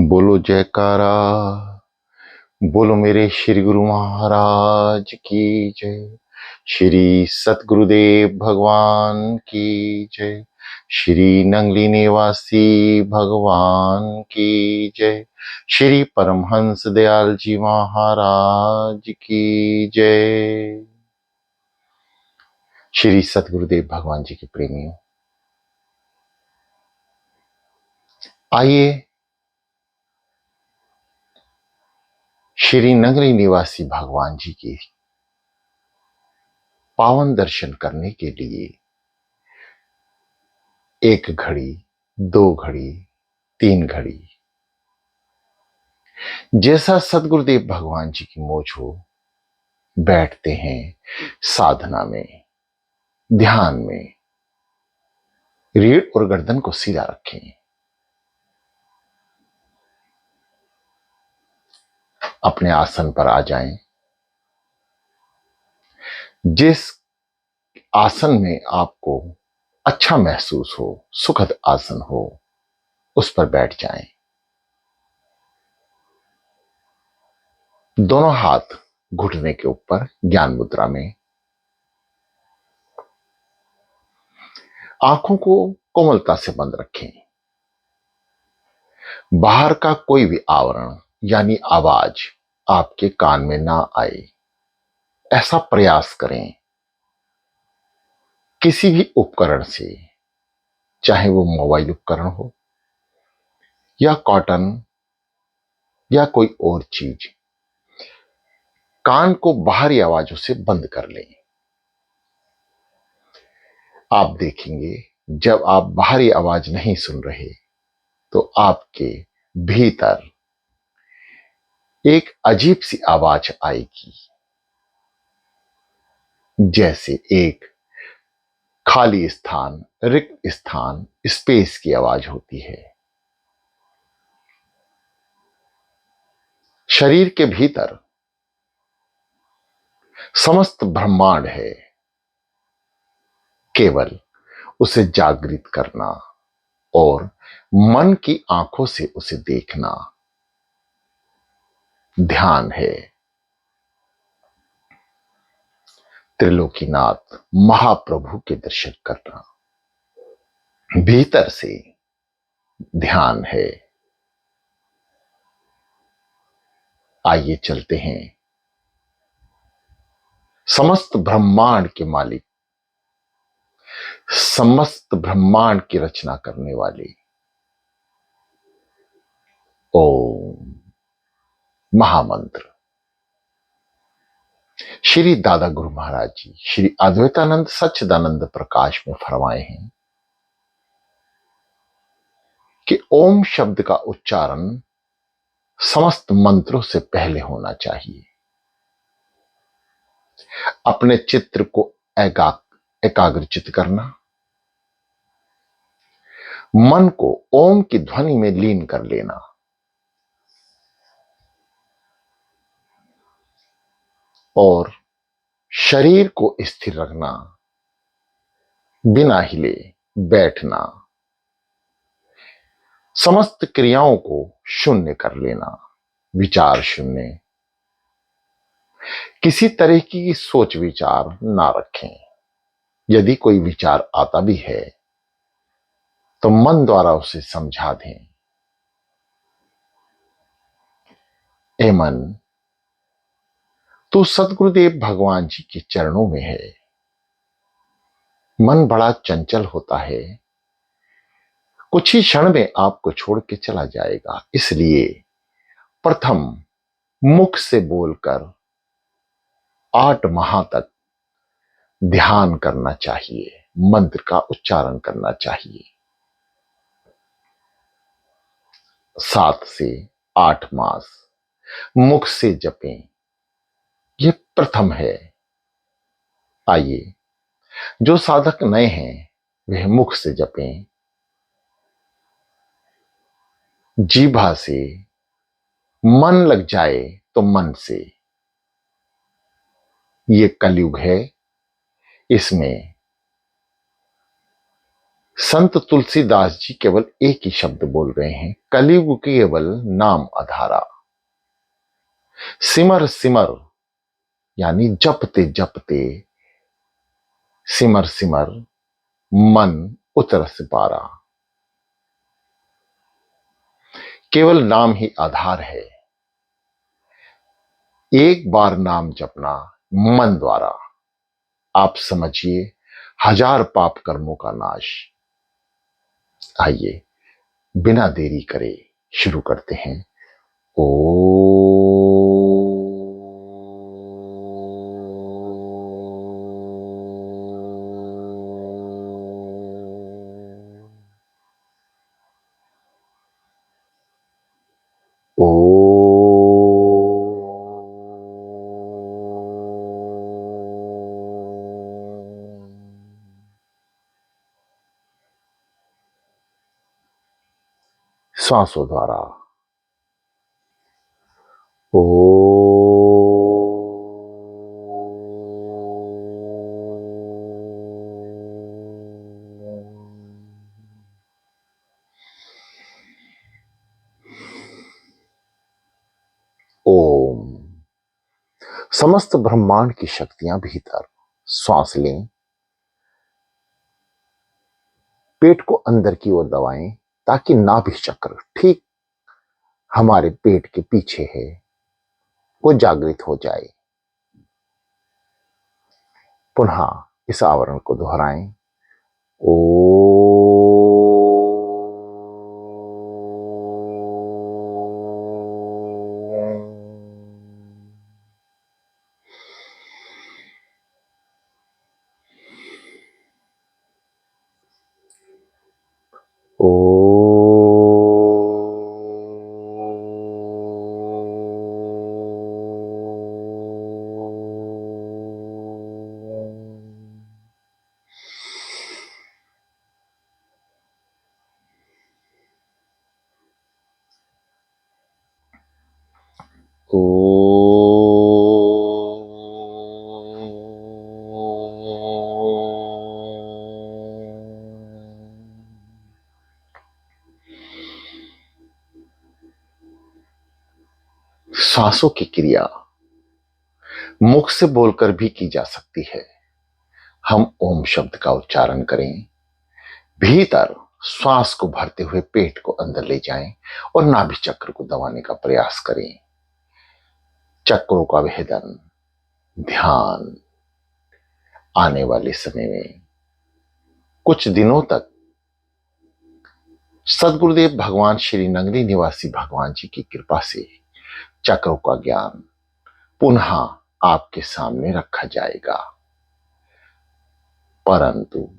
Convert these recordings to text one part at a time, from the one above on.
बोलो जयकारा। बोलो मेरे श्री गुरु महाराज की जय। श्री सतगुरुदेव भगवान की जय। श्री नंगली निवासी भगवान की जय। श्री परमहंस दयाल जी महाराज की जय। श्री सतगुरुदेव भगवान जी के प्रेमियों, आइए श्री नगरी निवासी भगवान जी के पावन दर्शन करने के लिए एक घड़ी, दो घड़ी, तीन घड़ी, जैसा सदगुरुदेव भगवान जी की मौज हो, बैठते हैं साधना में, ध्यान में। रीढ़ और गर्दन को सीधा रखें, अपने आसन पर आ जाएं। जिस आसन में आपको अच्छा महसूस हो, सुखद आसन हो, उस पर बैठ जाएं। दोनों हाथ घुटने के ऊपर ज्ञान मुद्रा में, आंखों को कोमलता से बंद रखें। बाहर का कोई भी आवरण यानी आवाज आपके कान में ना आए, ऐसा प्रयास करें। किसी भी उपकरण से, चाहे वो मोबाइल उपकरण हो या कॉटन या कोई और चीज, कान को बाहरी आवाजों से बंद कर लें। आप देखेंगे जब आप बाहरी आवाज नहीं सुन रहे तो आपके भीतर एक अजीब सी आवाज आएगी, जैसे एक खाली स्थान, रिक्त स्थान, स्पेस की आवाज होती है। शरीर के भीतर समस्त ब्रह्मांड है, केवल उसे जागृत करना और मन की आंखों से उसे देखना ध्यान है। त्रिलोकीनाथ महाप्रभु के दर्शन करना भीतर से ध्यान है। आइए चलते हैं समस्त ब्रह्मांड के मालिक, समस्त ब्रह्मांड की रचना करने वाले ओम महामंत्र श्री दादा गुरु महाराज जी श्री अद्वैतानंद सच्चिदानंद प्रकाश में फरमाए हैं कि ओम शब्द का उच्चारण समस्त मंत्रों से पहले होना चाहिए। अपने चित्र को एकाग्रचित करना, मन को ओम की ध्वनि में लीन कर लेना और शरीर को स्थिर रखना, बिना हिले बैठना, समस्त क्रियाओं को शून्य कर लेना, विचार शून्य, किसी तरह की सोच विचार ना रखें। यदि कोई विचार आता भी है तो मन द्वारा उसे समझा दें, ए मन तो सतगुरुदेव भगवान जी के चरणों में है। मन बड़ा चंचल होता है, कुछ ही क्षण में आपको छोड़ के चला जाएगा। इसलिए प्रथम मुख से बोलकर 8 माह तक ध्यान करना चाहिए, मंत्र का उच्चारण करना चाहिए। 7 से 8 मास मुख से जपें, यह प्रथम है। आइए जो साधक नए हैं वह मुख से जपें, जीभा से, मन लग जाए तो मन से। ये कलयुग है, इसमें संत तुलसीदास जी केवल एक ही शब्द बोल रहे हैं, कलयुग केवल नाम आधारा। सिमर सिमर यानी जपते जपते, सिमर सिमर मन उतरस पारा। केवल नाम ही आधार है। एक बार नाम जपना मन द्वारा, आप समझिए हजार पाप कर्मों का नाश। आइए बिना देरी करे शुरू करते हैं। ओ ओ श्वासों द्वारा ओ ओम। समस्त ब्रह्मांड की शक्तियां भीतर। श्वास लें, पेट को अंदर की ओर दबाएं ताकि नाभि चक्र ठीक हमारे पेट के पीछे है वो जागृत हो जाए। पुनः इस आवरण को दोहराएं। ओ ओ सांसों की क्रिया मुख से बोलकर भी की जा सकती है। हम ओम शब्द का उच्चारण करें, भीतर श्वास को भरते हुए पेट को अंदर ले जाएं और नाभि चक्र को दबाने का प्रयास करें। चक्रों का भेदन, ध्यान आने वाले समय में कुछ दिनों तक सदगुरुदेव भगवान श्री नगरी निवासी भगवान जी की कृपा से चक्रों का ज्ञान पुनः आपके सामने रखा जाएगा। परंतु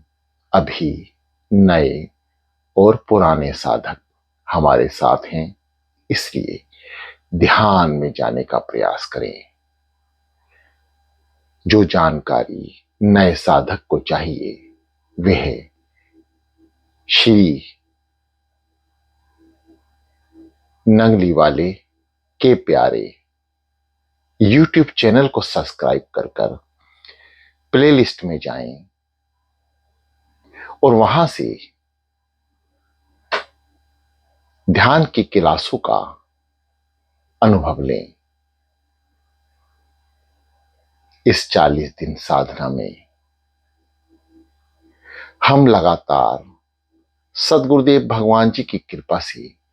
अभी नए और पुराने साधक हमारे साथ हैं, इसलिए ध्यान में जाने का प्रयास करें। जो जानकारी नए साधक को चाहिए वह श्री नंगली वाले के प्यारे YouTube चैनल को सब्सक्राइब कर प्लेलिस्ट में जाएं और वहां से ध्यान की क्लासों का अनुभव लें। इस 40 दिन साधना में हम लगातार सदगुरुदेव भगवान जी की कृपा से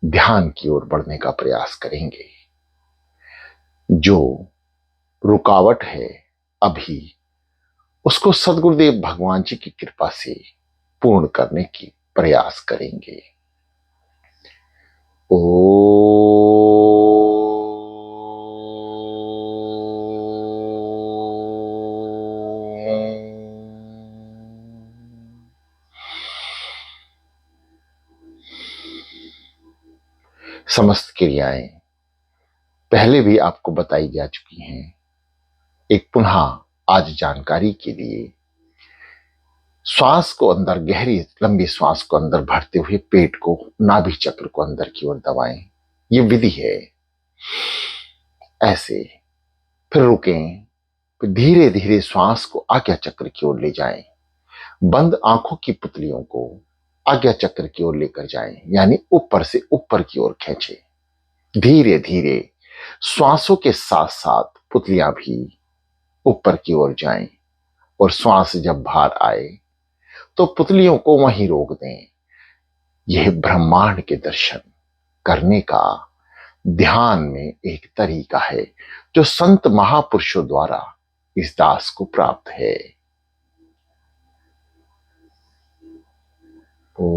ध्यान की ओर बढ़ने का प्रयास करेंगे। जो रुकावट है अभी, उसको सदगुरुदेव भगवान जी की कृपा से पूर्ण करने की प्रयास करेंगे। ओ समस्त क्रियाएं पहले भी आपको बताई जा चुकी हैं। एक पुनः आज जानकारी के लिए, श्वास को अंदर, गहरी लंबी श्वास को अंदर भरते हुए पेट को, नाभि चक्र को अंदर की ओर दबाएं। ये विधि है। ऐसे फिर रुकें, फिर धीरे धीरे श्वास को आज्ञा चक्र की ओर ले जाएं बंद आंखों की पुतलियों को आज्ञा चक्र की ओर लेकर जाएं, यानी ऊपर से ऊपर की ओर खींचे। धीरे धीरे श्वासों के साथ साथ पुतलियां भी ऊपर की ओर जाएं और श्वास जब बाहर आए तो पुतलियों को वहीं रोक दें। यह ब्रह्मांड के दर्शन करने का ध्यान में एक तरीका है जो संत महापुरुषों द्वारा इस दास को प्राप्त है। ओ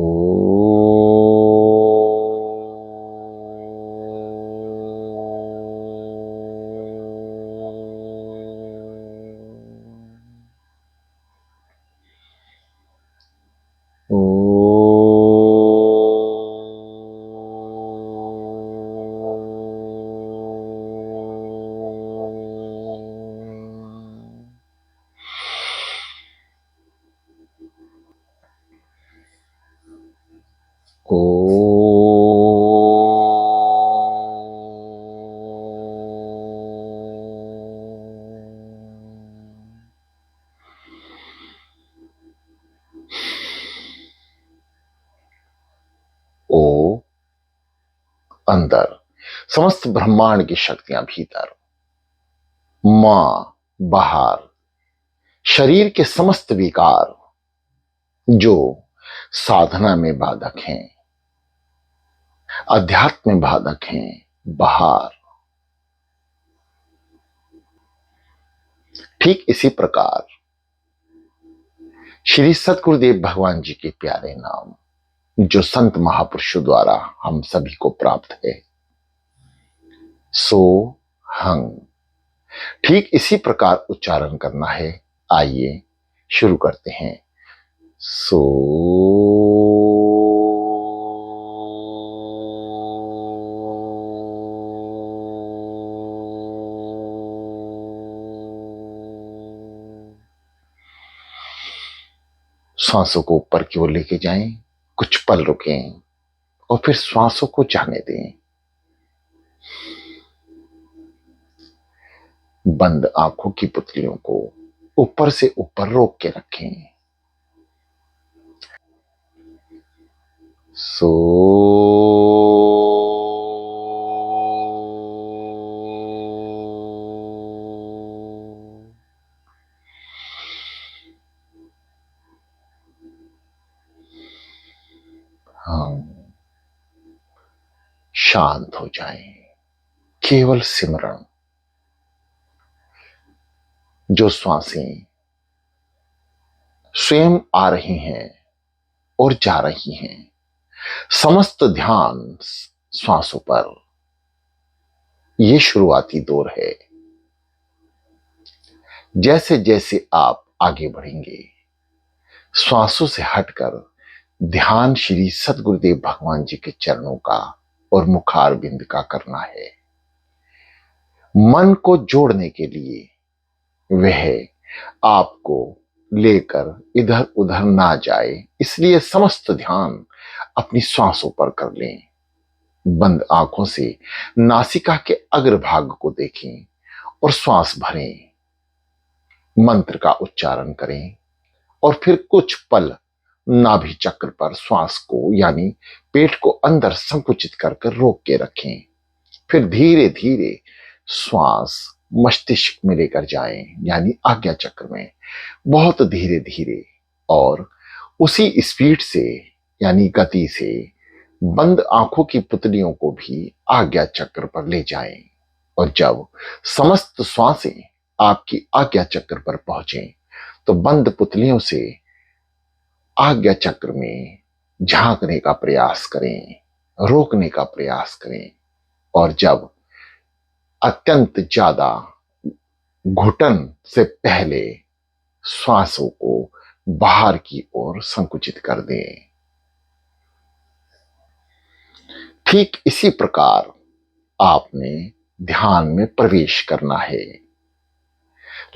अंदर, समस्त ब्रह्मांड की शक्तियां भीतर, मां बाहर, शरीर के समस्त विकार जो साधना में बाधक हैं, अध्यात्म में बाधक हैं, बाहर। ठीक इसी प्रकार श्री सतगुरुदेव भगवान जी के प्यारे नाम जो संत महापुरुषों द्वारा हम सभी को प्राप्त है, सो हंग, ठीक इसी प्रकार उच्चारण करना है। आइए शुरू करते हैं। सो सांसों को ऊपर की ओर लेके जाएं, कुछ पल रुकें और फिर श्वासों को जाने दें। बंद आंखों की पुतलियों को ऊपर से ऊपर रोक के रखें। सो हम शांत हो जाएं। केवल सिमरण, जो श्वासें स्वयं आ रही हैं और जा रही हैं, समस्त ध्यान श्वासों पर। यह शुरुआती दौर है। जैसे जैसे आप आगे बढ़ेंगे, श्वासों से हटकर ध्यान श्री सतगुरुदेव भगवान जी के चरणों का और मुखार बिंद का करना है। मन को जोड़ने के लिए वह आपको लेकर इधर उधर ना जाए, इसलिए समस्त ध्यान अपनी श्वासों पर कर लें। बंद आंखों से नासिका के अग्रभाग को देखें और श्वास भरें, मंत्र का उच्चारण करें और फिर कुछ पल नाभि चक्र पर श्वास को यानी पेट को अंदर संकुचित कर रोक के रखें। फिर धीरे धीरे श्वास मस्तिष्क में लेकर जाएं, यानी आज्ञा चक्र में, बहुत धीरे धीरे और उसी स्पीड से यानी गति से बंद आंखों की पुतलियों को भी आज्ञा चक्र पर ले जाएं। और जब समस्त श्वासें आपकी आज्ञा चक्र पर पहुंचे तो बंद पुतलियों से आज्ञा चक्र में झांकने का प्रयास करें, रोकने का प्रयास करें। और जब अत्यंत ज्यादा घुटन से पहले श्वासों को बाहर की ओर संकुचित कर दें। ठीक इसी प्रकार आपने ध्यान में प्रवेश करना है।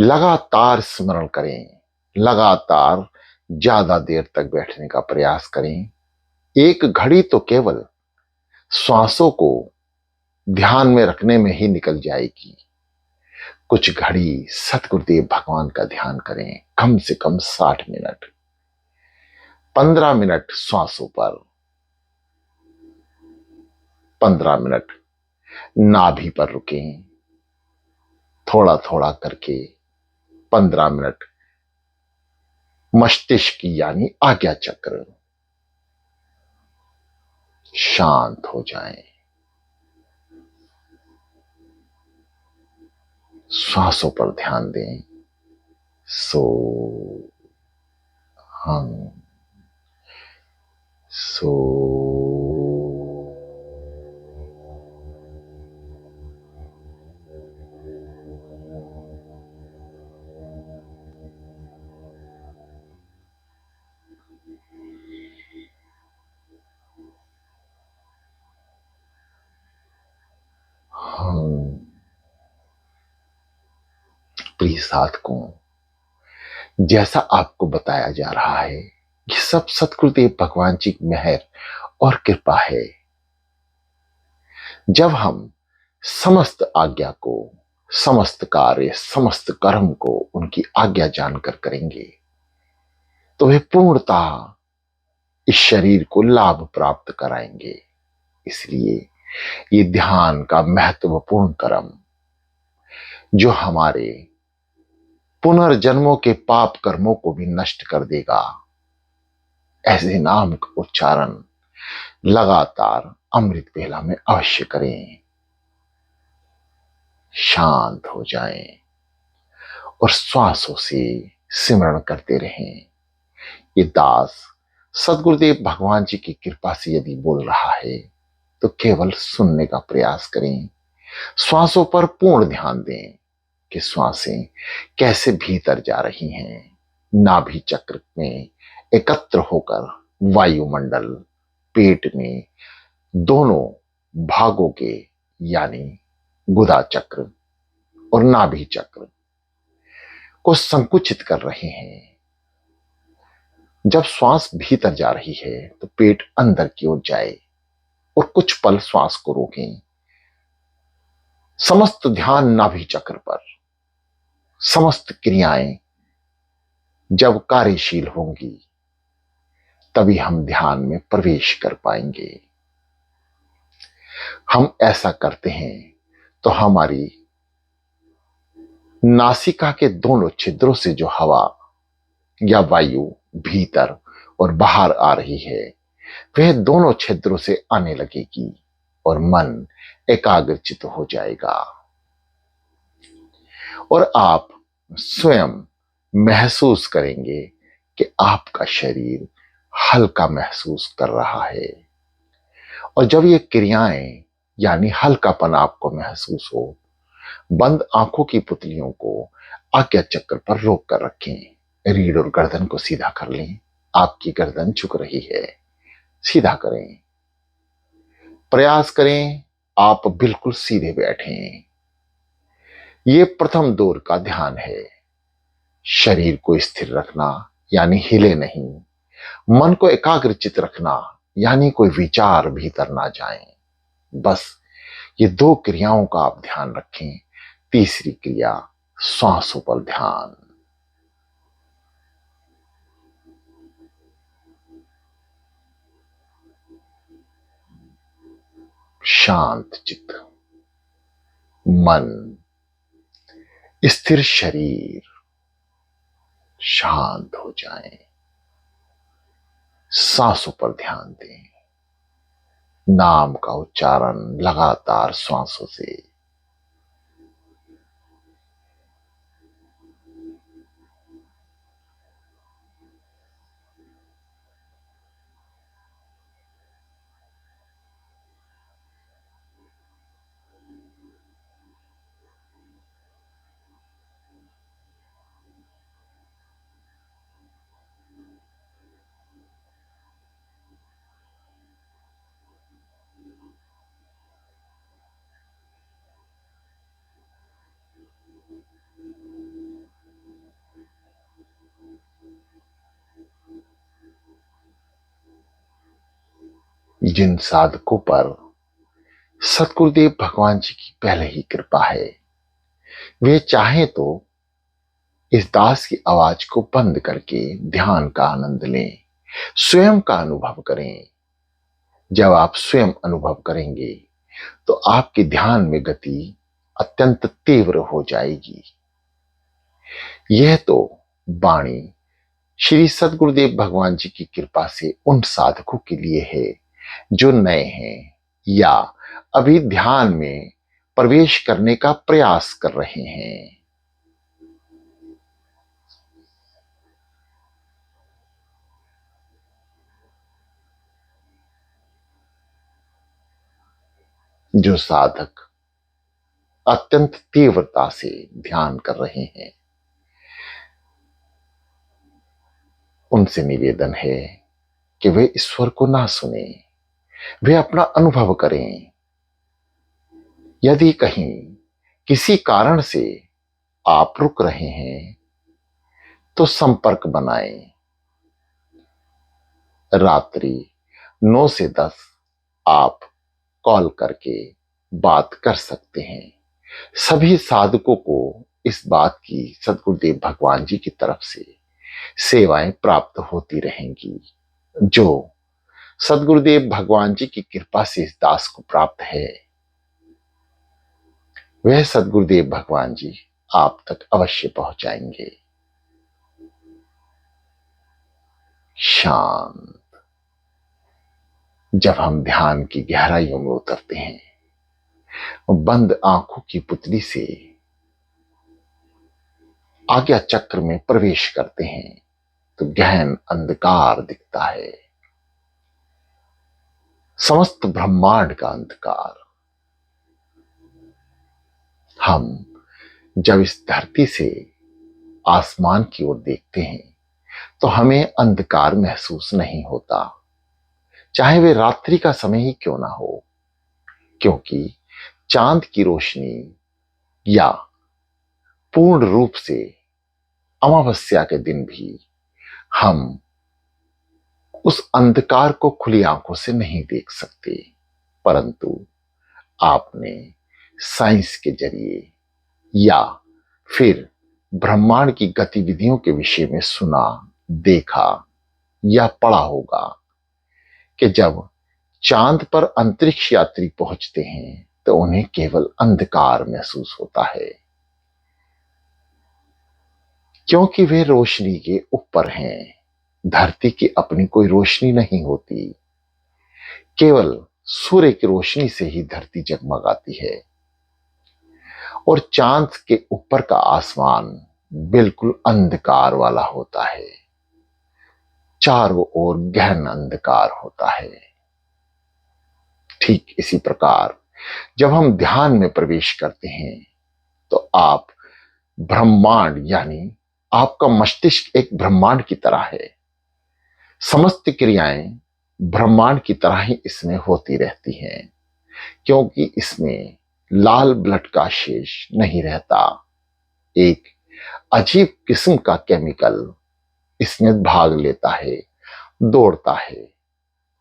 लगातार स्मरण करें, लगातार ज्यादा देर तक बैठने का प्रयास करें। एक घड़ी तो केवल श्वासों को ध्यान में रखने में ही निकल जाएगी। कुछ घड़ी सतगुरुदेव भगवान का ध्यान करें, कम से कम 60 मिनट। 15 मिनट श्वासों पर, 15 मिनट नाभि पर रुकें, थोड़ा थोड़ा करके 15 मिनट मस्तिष्क यानी आज्ञा चक्र, शांत हो जाएं, श्वासों पर ध्यान दें। सो हम सो हम प्रिय साधकों, जैसा आपको बताया जा रहा है कि सब सतगुरुदेव भगवान जी की मेहर और कृपा है। जब हम समस्त आज्ञा को, समस्त कार्य, समस्त कर्म को उनकी आज्ञा जानकर करेंगे तो वे पूर्णतः इस शरीर को लाभ प्राप्त कराएंगे। इसलिए ये ध्यान का महत्वपूर्ण कर्म जो हमारे पुनर्जन्मों के पाप कर्मों को भी नष्ट कर देगा, ऐसे नाम का उच्चारण लगातार अमृत वेला में अवश्य करें। शांत हो जाएं और श्वासों से सिमरण करते रहें। ये दास सदगुरुदेव भगवान जी की कृपा से यदि बोल रहा है तो केवल सुनने का प्रयास करें। श्वासों पर पूर्ण ध्यान दें कि श्वासें कैसे भीतर जा रही हैं, नाभि चक्र में एकत्र होकर वायुमंडल, पेट में दोनों भागों के यानी गुदा चक्र और नाभि चक्र को संकुचित कर रहे हैं। जब श्वास भीतर जा रही है तो पेट अंदर की ओर जाए और कुछ पल श्वास को रोकें। समस्त ध्यान नाभि चक्र पर। समस्त क्रियाएं जब कार्यशील होंगी तभी हम ध्यान में प्रवेश कर पाएंगे। हम ऐसा करते हैं तो हमारी नासिका के दोनों छिद्रों से जो हवा या वायु भीतर और बाहर आ रही है वह दोनों छिद्रों से आने लगेगी और मन एकाग्रचित हो जाएगा और आप स्वयं महसूस करेंगे कि आपका शरीर हल्का महसूस कर रहा है। और जब ये क्रियाएं यानी हल्कापन आपको महसूस हो, बंद आंखों की पुतलियों को आज्ञा चक्र पर रोक कर रखें। रीढ़ और गर्दन को सीधा कर लें। आपकी गर्दन झुक रही है, सीधा करें। प्रयास करें आप बिल्कुल सीधे बैठें। ये प्रथम दौर का ध्यान है। शरीर को स्थिर रखना यानी हिले नहीं, मन को एकाग्रचित रखना यानी कोई विचार भीतर ना जाए। बस ये दो क्रियाओं का आप ध्यान रखें। तीसरी क्रिया श्वासों पर ध्यान। शांत चित्त, मन, स्थिर शरीर, शांत हो जाएं। सांसों पर ध्यान दें। नाम का उच्चारण लगातार श्वासों से। जिन साधकों पर सतगुरुदेव भगवान जी की पहले ही कृपा है वे चाहे तो इस दास की आवाज को बंद करके ध्यान का आनंद लें। स्वयं का अनुभव करें। जब आप स्वयं अनुभव करेंगे तो आपके ध्यान में गति अत्यंत तीव्र हो जाएगी। यह तो वाणी श्री सद्गुरुदेव भगवान जी की कृपा से उन साधकों के लिए है जो नए हैं या अभी ध्यान में प्रवेश करने का प्रयास कर रहे हैं। जो साधक अत्यंत तीव्रता से ध्यान कर रहे हैं, उनसे निवेदन है कि वे ईश्वर को ना सुने, वे अपना अनुभव करें। यदि कहीं किसी कारण से आप रुक रहे हैं तो संपर्क बनाएं। रात्रि 9 से 10 आप कॉल करके बात कर सकते हैं। सभी साधकों को इस बात की सद्गुरुदेव भगवान जी की तरफ से सेवाएं प्राप्त होती रहेंगी। जो सद्गुरुदेव भगवान जी की कृपा से इस दास को प्राप्त है, वह सद्गुरुदेव भगवान जी आप तक अवश्य पहुंचाएंगे। शांत। जब हम ध्यान की गहराइयों में उतरते हैं, बंद आंखों की पुतली से आज्ञा चक्र में प्रवेश करते हैं तो गहन अंधकार दिखता है, समस्त ब्रह्मांड का अंधकार। हम जब इस धरती से आसमान की ओर देखते हैं तो हमें अंधकार महसूस नहीं होता, चाहे वे रात्रि का समय ही क्यों ना हो, क्योंकि चांद की रोशनी या पूर्ण रूप से अमावस्या के दिन भी हम उस अंधकार को खुली आंखों से नहीं देख सकते। परंतु आपने साइंस के जरिए या फिर ब्रह्मांड की गतिविधियों के विषय में सुना, देखा या पढ़ा होगा कि जब चांद पर अंतरिक्ष यात्री पहुंचते हैं तो उन्हें केवल अंधकार महसूस होता है, क्योंकि वे रोशनी के ऊपर हैं। धरती की अपनी कोई रोशनी नहीं होती, केवल सूर्य की रोशनी से ही धरती जगमगाती है और चांद के ऊपर का आसमान बिल्कुल अंधकार वाला होता है, चारों ओर गहन अंधकार होता है। ठीक इसी प्रकार जब हम ध्यान में प्रवेश करते हैं तो आप ब्रह्मांड यानी आपका मस्तिष्क एक ब्रह्मांड की तरह है। समस्त क्रियाएं ब्रह्मांड की तरह ही इसमें होती रहती हैं, क्योंकि इसमें लाल ब्लड का शेष नहीं रहता। एक अजीब किस्म का केमिकल इसमें भाग लेता है, दौड़ता है।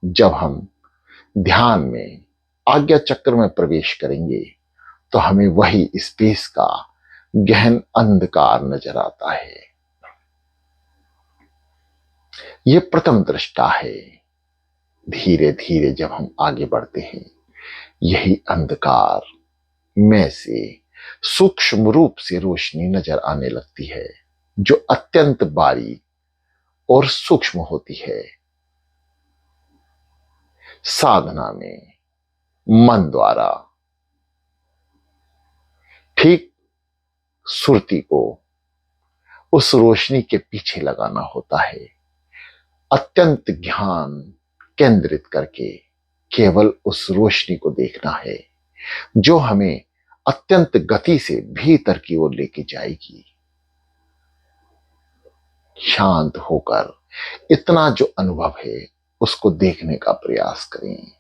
जब हम ध्यान में आज्ञा चक्र में प्रवेश करेंगे तो हमें वही स्पेस का गहन अंधकार नजर आता है। यह प्रथम दृष्टा है। धीरे धीरे जब हम आगे बढ़ते हैं, यही अंधकार में से सूक्ष्म रूप से रोशनी नजर आने लगती है, जो अत्यंत बारीक और सूक्ष्म होती है। साधना में मन द्वारा ठीक सुरती को उस रोशनी के पीछे लगाना होता है, अत्यंत ध्यान केंद्रित करके केवल उस रोशनी को देखना है जो हमें अत्यंत गति से भीतर की ओर लेके जाएगी। शांत होकर इतना जो अनुभव है उसको देखने का प्रयास करें।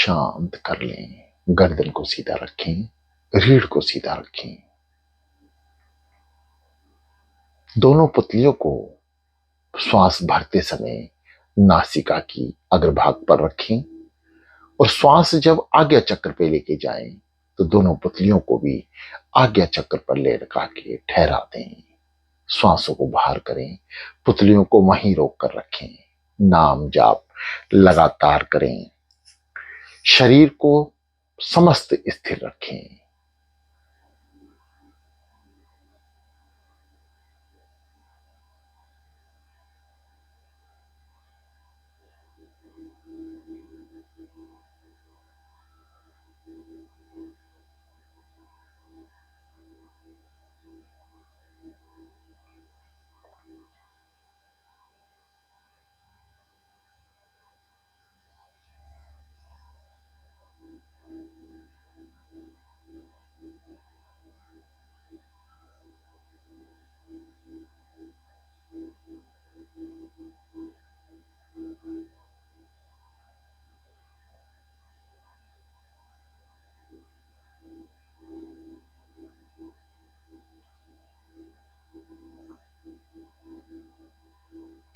शांत कर लें। गर्दन को सीधा रखें, रीढ़ को सीधा रखें। दोनों पुतलियों को श्वास भरते समय नासिका की अग्रभाग पर रखें और श्वास जब आज्ञा चक्र पे लेके जाएं तो दोनों पुतलियों को भी आज्ञा चक्र पर ले लगा के ठहरा दें। श्वासों को बाहर करें, पुतलियों को वहीं रोक कर रखें। नाम जाप लगातार करें। शरीर को समस्त स्थिर रखें।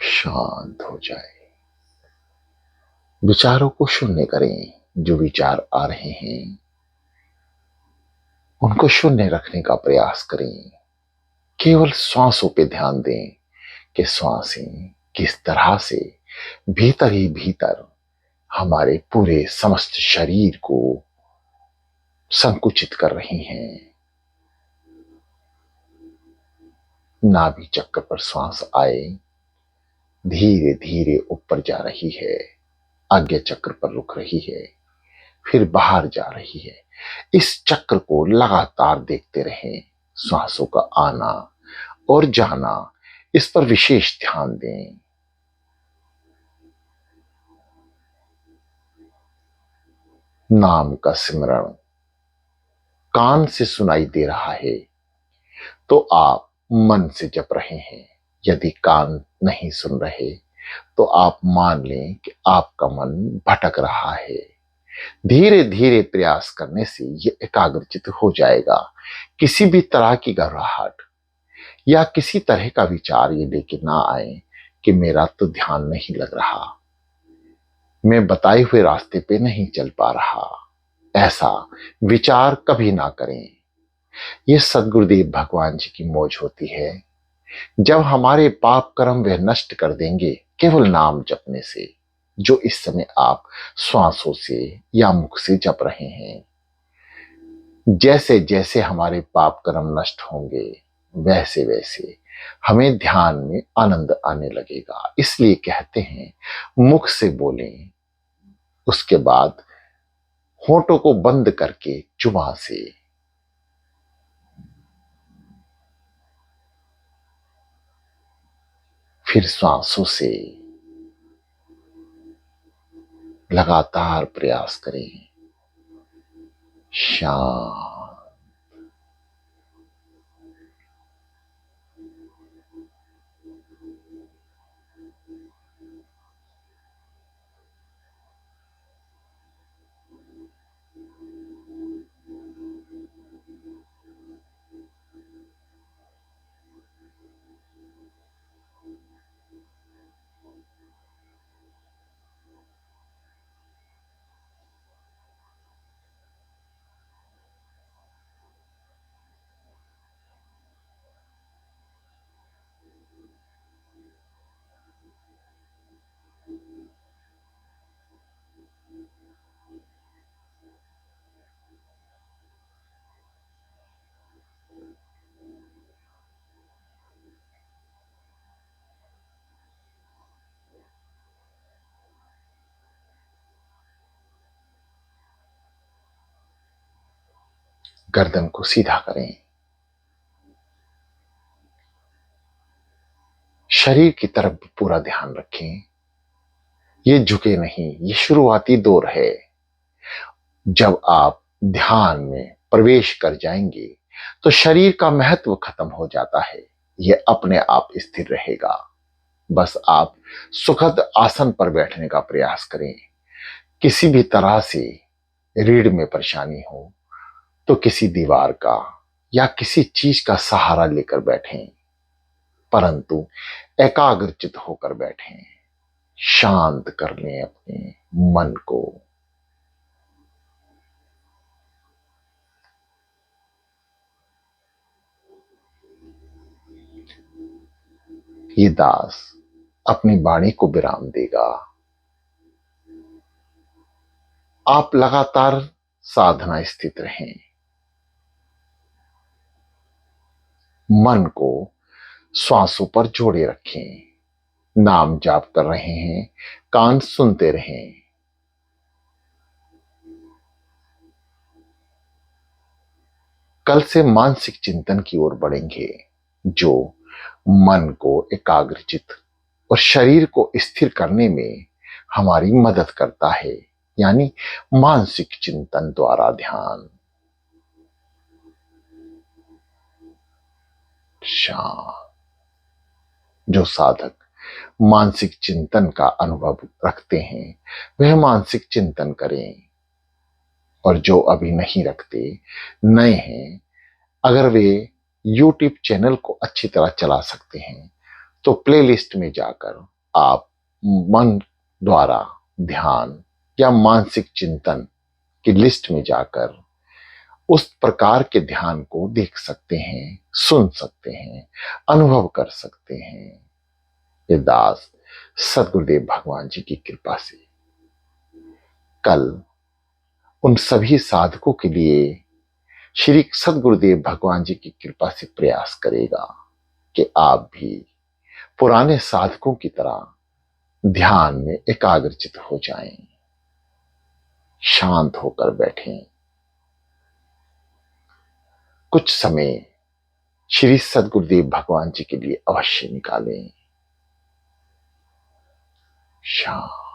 शांत हो जाए। विचारों को शून्य करें। जो विचार आ रहे हैं उनको शून्य रखने का प्रयास करें। केवल श्वासों पे ध्यान दें कि श्वासें किस तरह से भीतर ही भीतर हमारे पूरे समस्त शरीर को संकुचित कर रही हैं। नाभि चक्र पर श्वास आए, धीरे धीरे ऊपर जा रही है, आज्ञा चक्र पर रुक रही है, फिर बाहर जा रही है। इस चक्र को लगातार देखते रहें। श्वासों का आना और जाना, इस पर विशेष ध्यान दें। नाम का सिमरण कान से सुनाई दे रहा है तो आप मन से जप रहे हैं। यदि कान नहीं सुन रहे तो आप मान लें कि आपका मन भटक रहा है। धीरे धीरे प्रयास करने से यह एकाग्रचित हो जाएगा। किसी भी तरह की घबराहट या किसी तरह का विचार ये लेके ना आए कि मेरा तो ध्यान नहीं लग रहा, मैं बताए हुए रास्ते पे नहीं चल पा रहा। ऐसा विचार कभी ना करें। यह सदगुरुदेव भगवान जी की मौज होती है। जब हमारे पाप कर्म वे नष्ट कर देंगे केवल नाम जपने से, जो इस समय आप श्वासों से या मुख से जप रहे हैं। जैसे जैसे हमारे पाप कर्म नष्ट होंगे वैसे वैसे हमें ध्यान में आनंद आने लगेगा। इसलिए कहते हैं मुख से बोलें, उसके बाद होठों को बंद करके जुबान से फिर श्वासों से लगातार प्रयास करें। शांत। गर्दन को सीधा करें। शरीर की तरफ पूरा ध्यान रखें। ये झुके नहीं, ये शुरुआती दौर है। जब आप ध्यान में प्रवेश कर जाएंगे तो शरीर का महत्व खत्म हो जाता है। यह अपने आप स्थिर रहेगा। बस आप सुखद आसन पर बैठने का प्रयास करें। किसी भी तरह से रीढ़ में परेशानी हो तो किसी दीवार का या किसी चीज का सहारा लेकर बैठें, परंतु एकाग्रचित होकर बैठें। शांत कर लें अपने मन को। ये दास अपनी वाणी को विराम देगा। आप लगातार साधना स्थित रहें। मन को श्वासों पर जोड़े रखें। नाम जाप कर रहे हैं, कान सुनते रहें। कल से मानसिक चिंतन की ओर बढ़ेंगे, जो मन को एकाग्रचित और शरीर को स्थिर करने में हमारी मदद करता है, यानी मानसिक चिंतन द्वारा ध्यान। शांत। जो साधक मानसिक चिंतन का अनुभव रखते हैं वह मानसिक चिंतन करें, और जो अभी नहीं रखते, नए हैं, अगर वे YouTube चैनल को अच्छी तरह चला सकते हैं तो प्लेलिस्ट में जाकर आप मन द्वारा ध्यान या मानसिक चिंतन की लिस्ट में जाकर उस प्रकार के ध्यान को देख सकते हैं, सुन सकते हैं, अनुभव कर सकते हैं। ये दास सदगुरुदेव भगवान जी की कृपा से कल उन सभी साधकों के लिए श्री सदगुरुदेव भगवान जी की कृपा से प्रयास करेगा कि आप भी पुराने साधकों की तरह ध्यान में एकाग्रचित हो जाएं, शांत होकर बैठें। कुछ समय श्री सदगुरुदेव भगवान जी के लिए अवश्य निकालें। शांत।